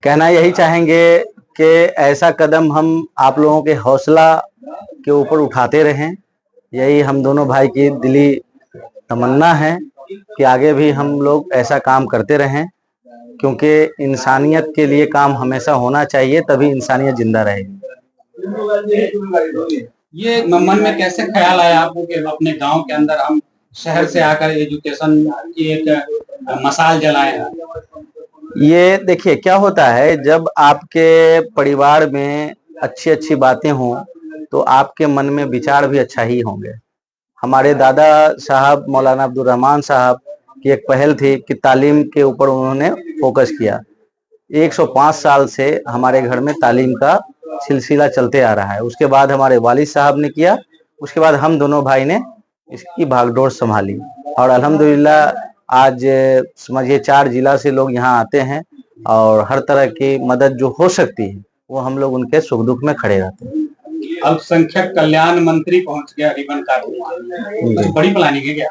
कहना यही चाहेंगे कि ऐसा कदम हम आप लोगों के हौसला के ऊपर उठाते रहें। यही हम दोनों भाई की दिली तमन्ना है कि आगे भी हम लोग ऐसा काम करते रहें, क्योंकि इंसानियत के लिए काम हमेशा होना चाहिए, तभी इंसानियत जिंदा रहेगी। ये मन में कैसे ख्याल आया आपको कि अपने गांव के अंदर हम शहर से आकर एजुकेशन की एक मशाल जलाए हैं? ये देखिए क्या होता है, जब आपके परिवार में अच्छी अच्छी बातें हों तो आपके मन में विचार भी अच्छा ही होंगे। हमारे दादा साहब मौलाना अब्दुल रहमान साहब की एक पहल थी कि तालीम के ऊपर उन्होंने फोकस किया। 105 साल से हमारे घर में तालीम का सिलसिला चलते आ रहा है। उसके बाद हमारे वालिद साहब ने किया, उसके बाद हम दोनों भाई ने इसकी भागदौड़ संभाली और अल्हम्दुलिल्लाह आज समझिए 4 जिला से लोग यहाँ आते हैं और हर तरह की मदद जो हो सकती है वो हम लोग उनके सुख दुख में खड़े रहते हैं। अल्पसंख्यक कल्याण मंत्री पहुंच गया रिबन काटने, कुछ बड़ी प्लानिंग है क्या?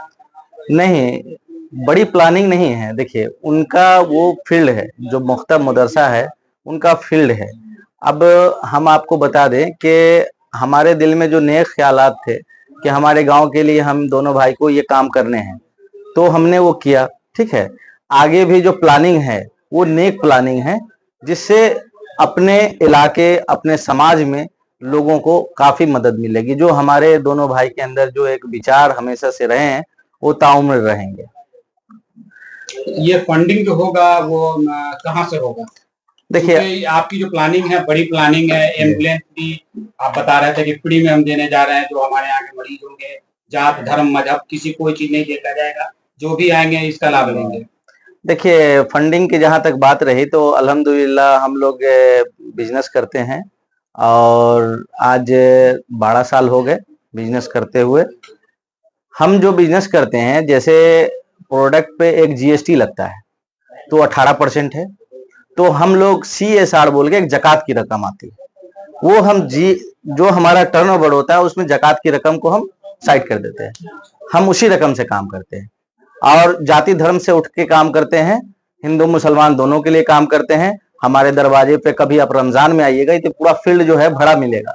नहीं, बड़ी प्लानिंग नहीं है। देखिए उनका वो फील्ड है, जो मुख्तब मदरसा है उनका फील्ड है। अब हम आपको बता दें कि हमारे दिल में जो नेक ख्यालात थे कि हमारे गांव के लिए हम दोनों भाई को ये काम करने हैं, तो हमने वो किया। ठीक है, आगे भी जो प्लानिंग है वो नेक प्लानिंग है, जिससे अपने इलाके अपने समाज में लोगों को काफी मदद मिलेगी। जो हमारे दोनों भाई के अंदर जो एक विचार हमेशा से रहे हैं वो ताउम्र रहेंगे। ये फंडिंग जो होगा वो कहाँ से होगा? देखिए आपकी जो प्लानिंग है बड़ी प्लानिंग है। एम्बुलेंस भी आप बता रहे थे कि फ्री में हम देने जा रहे हैं। जो हमारे यहाँ के मरीज होंगे, जात धर्म मजहब किसी कोई चीज नहीं देखा जाएगा, जो भी आएंगे इसका लाभ लेंगे। देखिए फंडिंग की जहां तक बात रही तो अल्हम्दुलिल्लाह हम लोग बिजनेस करते हैं और आज 12 साल हो गए बिजनेस करते हुए। हम जो बिजनेस करते हैं, जैसे प्रोडक्ट पे एक जीएसटी लगता है तो 18% है, तो हम लोग CSR बोल के एक जकात की रकम आती है, वो हम जो हमारा टर्नओवर होता है उसमें जकात की रकम को हम साइड कर देते हैं। हम उसी रकम से काम करते हैं और जाति धर्म से उठ के काम करते हैं। हिंदू मुसलमान दोनों के लिए काम करते हैं। हमारे दरवाजे पे कभी आप रमजान में आइएगा तो पूरा फील्ड जो है भरा मिलेगा।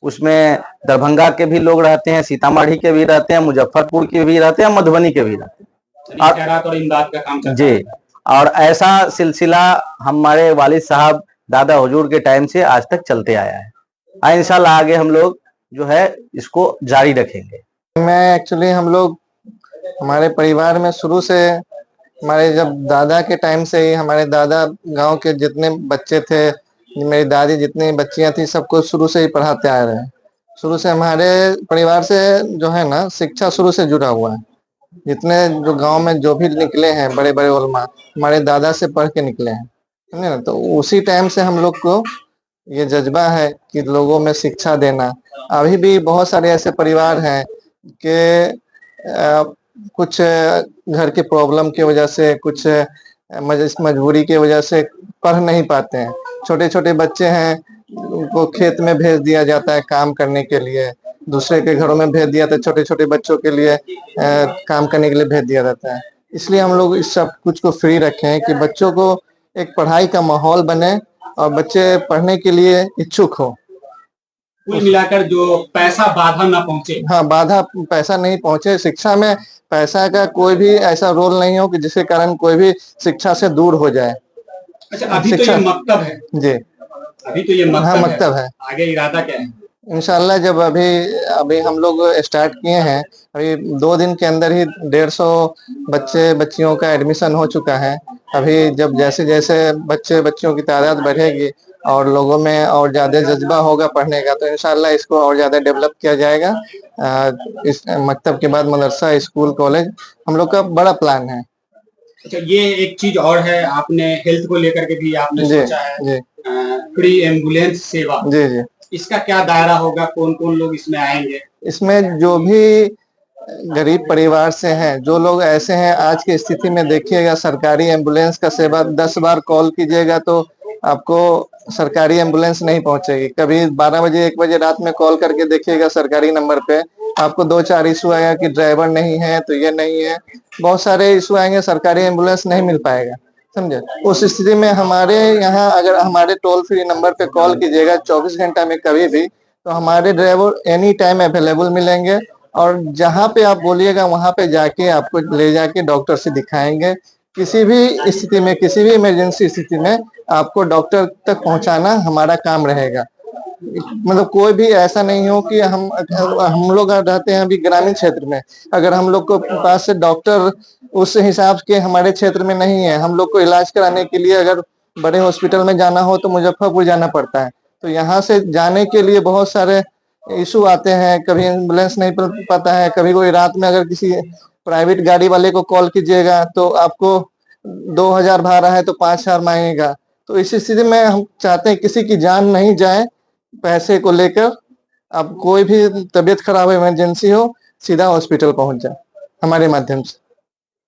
उसमें दरभंगा के भी लोग रहते हैं, सीतामढ़ी के भी रहते हैं, मुजफ्फरपुर के भी रहते हैं, मधुबनी के भी रहते हैं और इमदाद का काम जी। और ऐसा सिलसिला हमारे वालिद साहब दादा हुजूर के टाइम से आज तक चलते आया है। इंशाल्लाह आगे हम लोग जो है इसको जारी रखेंगे। मैं एक्चुअली हम लोग हमारे परिवार में शुरू से हमारे जब दादा के टाइम से ही हमारे दादा गांव के जितने बच्चे थे, मेरी दादी जितनी बच्चियां थी, सबको शुरू से ही पढ़ाते आ रहे हैं। शुरू से हमारे परिवार से जो है ना शिक्षा शुरू से जुड़ा हुआ है। जितने जो गांव में जो भी निकले हैं बड़े बड़े उलमा हमारे दादा से पढ़ के निकले हैं, समझे ना। तो उसी टाइम से हम लोग को ये जज्बा है कि लोगों में शिक्षा देना। अभी भी बहुत सारे ऐसे परिवार हैं कि कुछ घर के प्रॉब्लम की वजह से, कुछ मजबूरी की वजह से पढ़ नहीं पाते हैं। छोटे छोटे बच्चे हैं, उनको खेत में भेज दिया जाता है काम करने के लिए, दूसरे के घरों में भेज दिया, तो छोटे छोटे बच्चों के लिए काम करने के लिए भेज दिया जाता है। इसलिए हम लोग इस सब कुछ को फ्री रखे हैं कि बच्चों को एक पढ़ाई का माहौल बने और बच्चे पढ़ने के लिए इच्छुक हो। कुल मिलाकर जो पैसा बाधा ना पहुंचे। हाँ, बाधा पैसा नहीं पहुंचे। शिक्षा में पैसा का कोई भी ऐसा रोल नहीं हो कि जिसके कारण कोई भी शिक्षा से दूर हो जाए। अच्छा, अभी तो ये मकतब है जी, अभी तो ये मकतब, हाँ, मकतब है। आगे इरादा क्या है? इंशाल्लाह जब अभी हम लोग स्टार्ट किए हैं, अभी 2 दिन के अंदर ही 150 बच्चे बच्चियों का एडमिशन हो चुका है। अभी जब जैसे जैसे बच्चे बच्चियों की तादाद बढ़ेगी और लोगों में और ज्यादा जज्बा होगा पढ़ने का, तो इंशाल्लाह इसको और ज्यादा डेवलप किया जाएगा। इस मकतब के बाद मदरसा, स्कूल, कॉलेज हम लोग का बड़ा प्लान है। अच्छा, ये एक चीज और है, आपने हेल्थ को लेकर के भी आपने सोचा है फ्री एम्बुलेंस सेवा। जी जी, इसका क्या दायरा होगा, कौन कौन लोग इसमें आएंगे? इसमें जो भी गरीब परिवार से हैं, जो लोग ऐसे हैं, आज की स्थिति में देखिएगा सरकारी एम्बुलेंस का सेवा 10 बार कॉल कीजिएगा तो आपको सरकारी एम्बुलेंस नहीं पहुंचेगी। कभी 12 बजे 1 बजे रात में कॉल करके देखिएगा सरकारी नंबर पे, आपको 2-4 इशू आएगा कि ड्राइवर नहीं है, तो ये नहीं है, बहुत सारे इशू आएंगे, सरकारी एम्बुलेंस नहीं मिल पाएगा। समझे। उस स्थिति में हमारे यहाँ अगर हमारे टोल फ्री नंबर पे कॉल कीजिएगा 24 घंटा में कभी भी, तो हमारे ड्राइवर एनी टाइम अवेलेबल मिलेंगे और जहाँ पे आप बोलिएगा वहाँ पे जाके आपको ले जाके डॉक्टर से दिखाएंगे। किसी भी स्थिति में, किसी भी इमरजेंसी स्थिति में आपको डॉक्टर तक पहुँचाना हमारा काम रहेगा। मतलब कोई भी ऐसा नहीं हो कि हम लोग रहते हैं अभी ग्रामीण क्षेत्र में, अगर हम लोग को पास से डॉक्टर उस हिसाब के हमारे क्षेत्र में नहीं है, हम लोग को इलाज कराने के लिए अगर बड़े हॉस्पिटल में जाना हो तो मुजफ्फरपुर जाना पड़ता है। तो यहाँ से जाने के लिए बहुत सारे इशू आते हैं, कभी एम्बुलेंस नहीं पाता है, कभी कोई रात में अगर किसी प्राइवेट गाड़ी वाले को कॉल कीजिएगा तो आपको 2000 भाड़ा है तो 5000 मांगेगा। तो इस स्थिति में हम चाहते हैं किसी की जान नहीं जाए पैसे को लेकर। अब कोई भी तबीयत खराब हो, इमरजेंसी हो, सीधा हॉस्पिटल पहुंच जाए हमारे माध्यम से।